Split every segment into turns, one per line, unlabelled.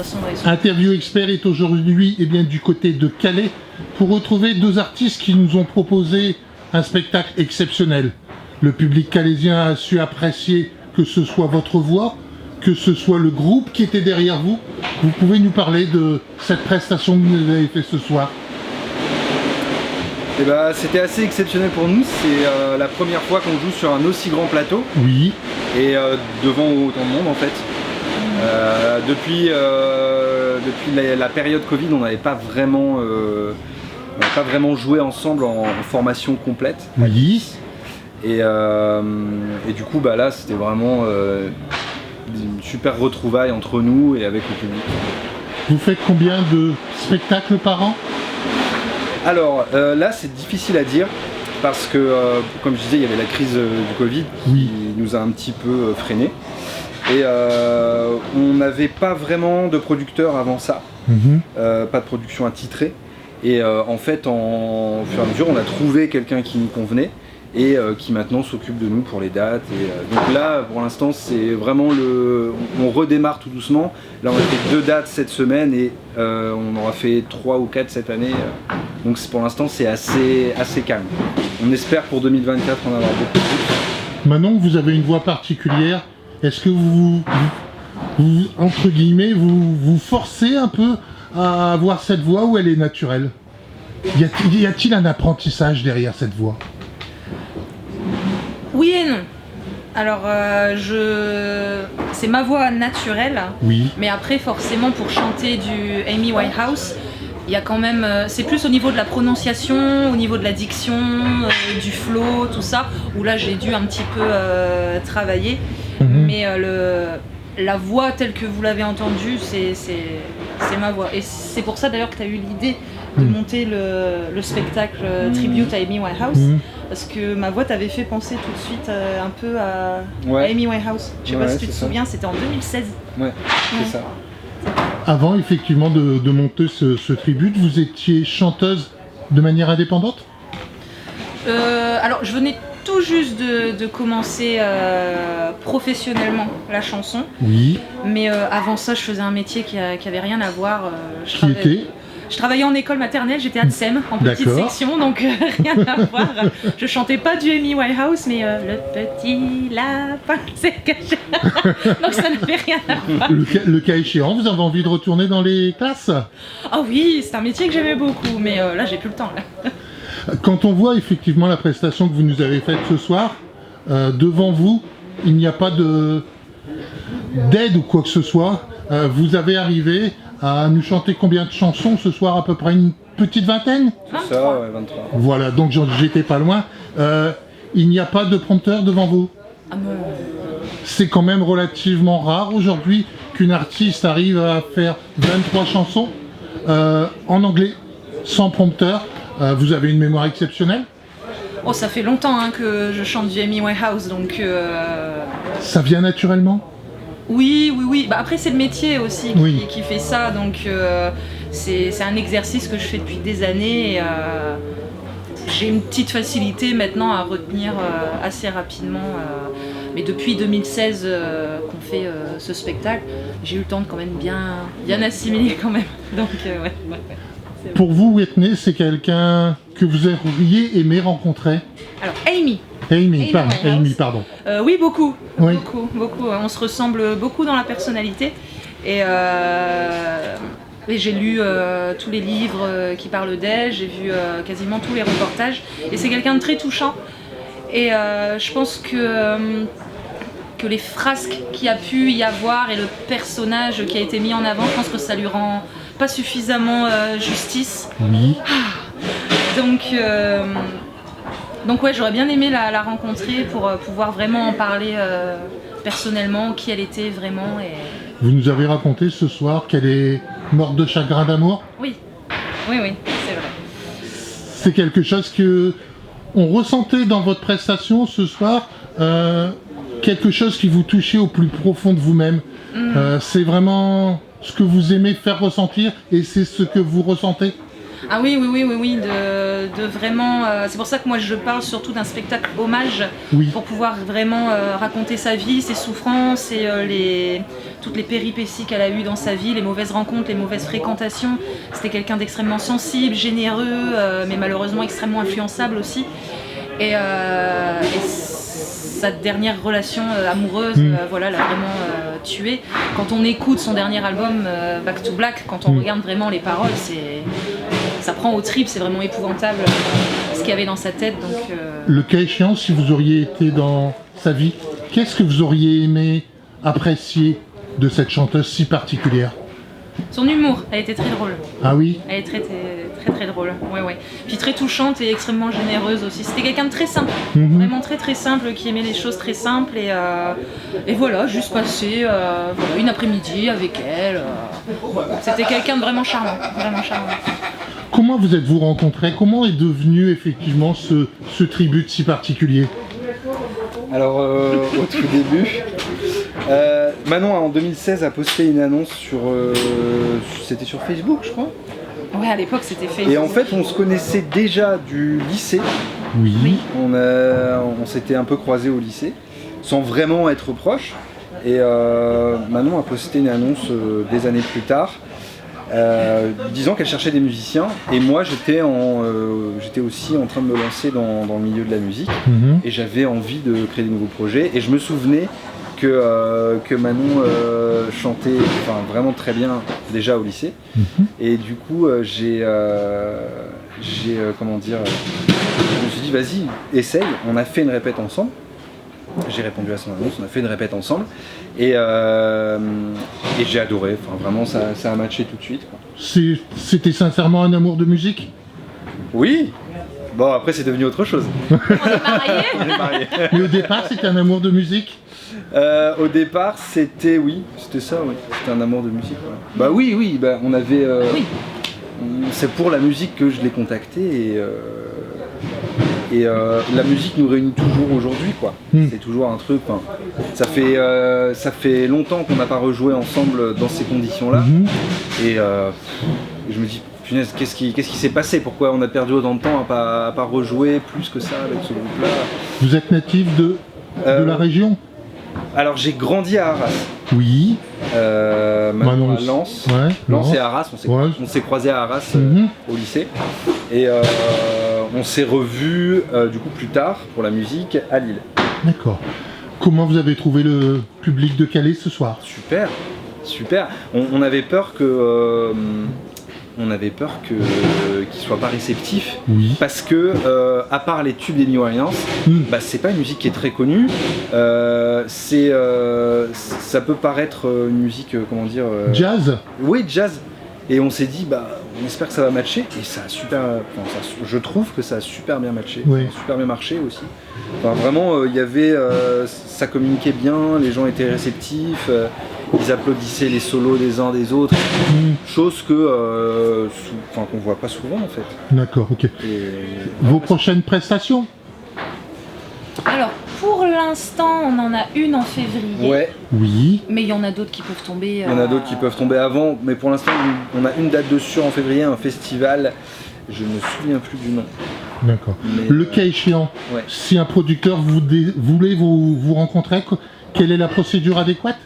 façon.
Interview Expert est aujourd'hui du côté de Calais pour retrouver deux artistes qui nous ont proposé un spectacle exceptionnel. Le public calaisien a su apprécier que ce soit votre voix, que ce soit le groupe qui était derrière vous. Vous pouvez nous parler de cette prestation que vous avez fait ce soir?
Eh ben, c'était assez exceptionnel pour nous, c'est la première fois qu'on joue sur un aussi grand plateau.
Oui.
Et devant autant de monde en fait. Depuis la période Covid, on n'avait pas vraiment joué ensemble en formation complète.
Oui.
Et du coup, là, c'était vraiment une super retrouvaille entre nous et avec le public.
Vous faites combien de spectacles par an?
Alors là, c'est difficile à dire parce que, comme je disais, il y avait la crise du Covid qui nous a un petit peu freinés. Et on n'avait pas vraiment de producteur avant ça, pas de production attitrée. Et en fait, au fur et à mesure, on a trouvé quelqu'un qui nous convenait et qui maintenant s'occupe de nous pour les dates. Et, donc là, pour l'instant, c'est vraiment on redémarre tout doucement. Là, on a fait 2 dates cette semaine et on aura fait 3 ou 4 cette année. Donc pour l'instant, c'est assez calme. On espère pour 2024 en avoir beaucoup plus.
Manon, vous avez une voix particulière. Est-ce que vous entre guillemets, vous forcez un peu à avoir cette voix ou elle est naturelle? Y a-t-il un apprentissage derrière cette voix?
Oui et non. Alors, c'est ma voix naturelle, mais après, forcément, pour chanter du Amy Winehouse, il y a quand même, c'est plus au niveau de la prononciation, au niveau de la diction, du flow, tout ça, où là, j'ai dû un petit peu travailler. Mais la voix telle que vous l'avez entendue, c'est ma voix. Et c'est pour ça d'ailleurs que tu as eu l'idée de monter le spectacle tribute à Amy Winehouse. Parce que ma voix t'avait fait penser tout de suite un peu à Amy Winehouse. Je sais pas si tu te souviens, c'était en 2016.
Ouais, c'est ça.
Avant effectivement de monter ce tribute, vous étiez chanteuse de manière indépendante?
Alors je venais tout juste de commencer professionnellement la chanson.
Oui.
Mais avant ça, je faisais un métier qui avait rien à voir. Je travaillais en école maternelle, j'étais ADSEM en petite section, donc rien à voir. Je chantais pas du Amy Winehouse, mais le petit lapin s'est caché. Donc ça n'avait rien à voir.
Le cas échéant, vous avez envie de retourner dans les classes?
Ah oui, c'est un métier que j'aimais beaucoup, mais là j'ai plus le temps. Là.
Quand on voit effectivement la prestation que vous nous avez faite ce soir, devant vous, il n'y a pas d'aide ou quoi que ce soit. Vous avez arrivé à nous chanter combien de chansons ce soir? À peu près une petite vingtaine?
C'est ça, ouais, 23.
Voilà, donc j'étais pas loin. Il n'y a pas de prompteur devant vous?
Ah non.
C'est quand même relativement rare aujourd'hui qu'une artiste arrive à faire 23 chansons en anglais, sans prompteur. Vous avez une mémoire exceptionnelle?
Oh, ça fait longtemps que je chante du Amy Winehouse, donc...
Ça vient naturellement?
Oui. Après, c'est le métier aussi qui fait ça, donc c'est un exercice que je fais depuis des années. Et, j'ai une petite facilité maintenant à retenir assez rapidement. Mais depuis 2016 qu'on fait ce spectacle, j'ai eu le temps de quand même bien assimiler quand même. Donc, ouais.
Pour vous, Whitney, c'est quelqu'un que vous auriez aimé rencontrer?
Alors, Amy,
pardon.
Oui, beaucoup.
Oui.
Beaucoup. On se ressemble beaucoup dans la personnalité. Et j'ai lu tous les livres qui parlent d'elle, j'ai vu quasiment tous les reportages. Et c'est quelqu'un de très touchant. Et je pense que les frasques qu'il y a pu y avoir et le personnage qui a été mis en avant, je pense que ça lui rend pas suffisamment justice.
Oui.
Donc ouais, j'aurais bien aimé la rencontrer pour pouvoir vraiment en parler personnellement, qui elle était vraiment. Et...
Vous nous avez raconté ce soir qu'elle est morte de chagrin d'amour?
Oui, c'est vrai.
C'est quelque chose que on ressentait dans votre prestation ce soir, quelque chose qui vous touchait au plus profond de vous-même. C'est vraiment ce que vous aimez faire ressentir et c'est ce que vous ressentez?
Ah oui, de vraiment... c'est pour ça que moi je parle surtout d'un spectacle hommage, pour pouvoir vraiment raconter sa vie, ses souffrances et toutes les péripéties qu'elle a eues dans sa vie, les mauvaises rencontres, les mauvaises fréquentations. C'était quelqu'un d'extrêmement sensible, généreux, mais malheureusement extrêmement influençable aussi. Et sa dernière relation amoureuse, l'a vraiment tué. Quand on écoute son dernier album, Back to Black, quand on regarde vraiment les paroles, ça prend aux tripes, c'est vraiment épouvantable ce qu'il y avait dans sa tête. Donc,
Le cas échéant, si vous auriez été dans sa vie, qu'est-ce que vous auriez aimé apprécier de cette chanteuse si particulière?
Son humour, elle était très drôle.
Ah oui?
Elle est très très drôle, ouais. Puis très touchante et extrêmement généreuse aussi. C'était quelqu'un de très simple, vraiment très très simple, qui aimait les choses très simples et voilà, juste passer une après-midi avec elle. C'était quelqu'un de vraiment charmant, vraiment charmant.
Comment vous êtes-vous rencontrés? Comment est devenu effectivement ce tribute si particulier?
Alors au tout début, Manon en 2016 a posté une annonce c'était sur Facebook je crois.
Ouais, à l'époque c'était Facebook.
Et en fait on se connaissait déjà du lycée.
Oui.
On s'était un peu croisés au lycée, sans vraiment être proches. Et Manon a posté une annonce des années plus tard, disant qu'elle cherchait des musiciens. Et moi j'étais aussi en train de me lancer dans le milieu de la musique. Et j'avais envie de créer des nouveaux projets. Et je me souvenais que Manon chantait vraiment très bien déjà au lycée. Et du coup je me suis dit vas-y, essaye. On a fait une répète ensemble. J'ai répondu à son annonce, on a fait une répète ensemble et j'ai adoré, vraiment ça a matché tout de suite, quoi.
C'était sincèrement un amour de musique?
Oui. Bon après c'est devenu autre chose.
On est mariés.
Mais au départ c'était un amour de musique?
Au départ c'était ça, c'était un amour de musique, ouais. Bah oui, on avait c'est pour la musique que je l'ai contacté et la musique nous réunit toujours aujourd'hui, quoi. C'est toujours un truc, ça fait longtemps qu'on n'a pas rejoué ensemble dans ces conditions-là. Et je me dis punaise, qu'est-ce qui s'est passé? Pourquoi on a perdu autant de temps à pas rejouer plus que ça avec ce groupe-là?
Vous êtes natif de la région?
Alors j'ai grandi à Arras.
Oui.
Maintenant à Lens.
Ouais,
Lens et Arras, on s'est croisés à Arras au lycée. Et on s'est revus du coup plus tard pour la musique à Lille.
D'accord. Comment vous avez trouvé le public de Calais ce soir?
Super. On avait peur qu'ils soient pas réceptifs, parce que à part les tubes des New Orleans, c'est pas une musique qui est très connue. Ça peut paraître une musique
jazz.
Oui, jazz. Et on s'est dit on espère que ça va matcher, et ça a je trouve que ça a super bien matché, super bien marché aussi. Vraiment ça communiquait bien, les gens étaient réceptifs. Ils applaudissaient les solos des uns des autres, chose qu'on voit pas souvent en fait.
D'accord, ok. Vos prochaines prestations?
Alors, pour l'instant, on en a une en février.
Ouais.
Oui.
Mais il y en a d'autres qui peuvent tomber.
Il y en a d'autres qui peuvent tomber avant, mais pour l'instant, on a une date de sûr en février, un festival. Je ne me souviens plus du nom.
D'accord. Le cas échéant, si un producteur voulait vous rencontrer, quelle est la procédure adéquate?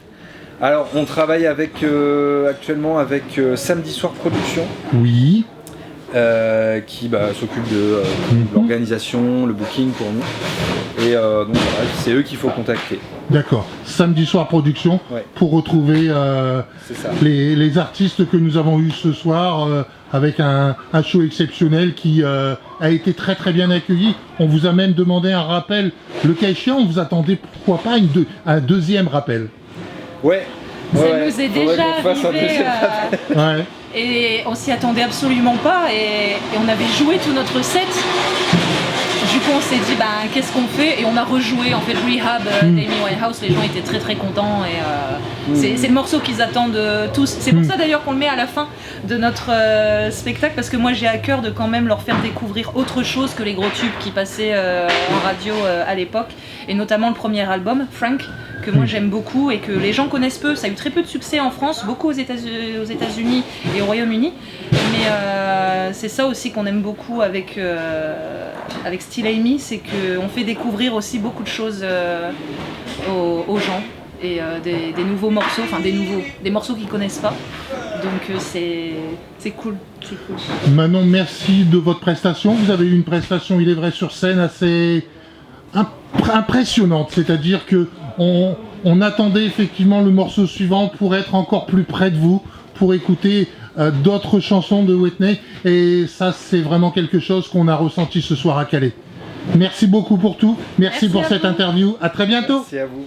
Alors, on travaille actuellement avec Samedi Soir Production.
Oui.
Qui s'occupe de l'organisation, le booking pour nous. Et donc voilà, c'est eux qu'il faut contacter.
D'accord. Samedi Soir Production, pour retrouver les artistes que nous avons eus ce soir, avec un show exceptionnel qui a été très très bien accueilli. On vous a même demandé un rappel. Le cas échéant, on vous attendait pourquoi pas un deuxième rappel.
Ouais.
Ça nous est déjà arrivé. Et on s'y attendait absolument pas, et on avait joué tout notre set. Du coup on s'est dit qu'est-ce qu'on fait, et on a rejoué en fait Rehab d'Amy Winehouse. Les gens étaient très très contents, et c'est le morceau qu'ils attendent tous. C'est pour ça d'ailleurs qu'on le met à la fin de notre spectacle, parce que moi j'ai à cœur de quand même leur faire découvrir autre chose que les gros tubes qui passaient en radio à l'époque, et notamment le premier album, Frank, que moi j'aime beaucoup et que les gens connaissent peu. Ça a eu très peu de succès en France, beaucoup aux États-Unis et au Royaume-Uni. Mais c'est ça aussi qu'on aime beaucoup avec Still Amy, c'est qu'on fait découvrir aussi beaucoup de choses aux gens et des nouveaux morceaux, enfin des morceaux qu'ils connaissent pas. Donc c'est cool.
Manon, merci de votre prestation. Vous avez eu une prestation, il est vrai, sur scène assez impressionnante. C'est-à-dire que on attendait effectivement le morceau suivant pour être encore plus près de vous, pour écouter d'autres chansons de Whitney. Et ça, c'est vraiment quelque chose qu'on a ressenti ce soir à Calais. Merci beaucoup pour tout. Merci pour cette interview. À très bientôt.
Merci à vous.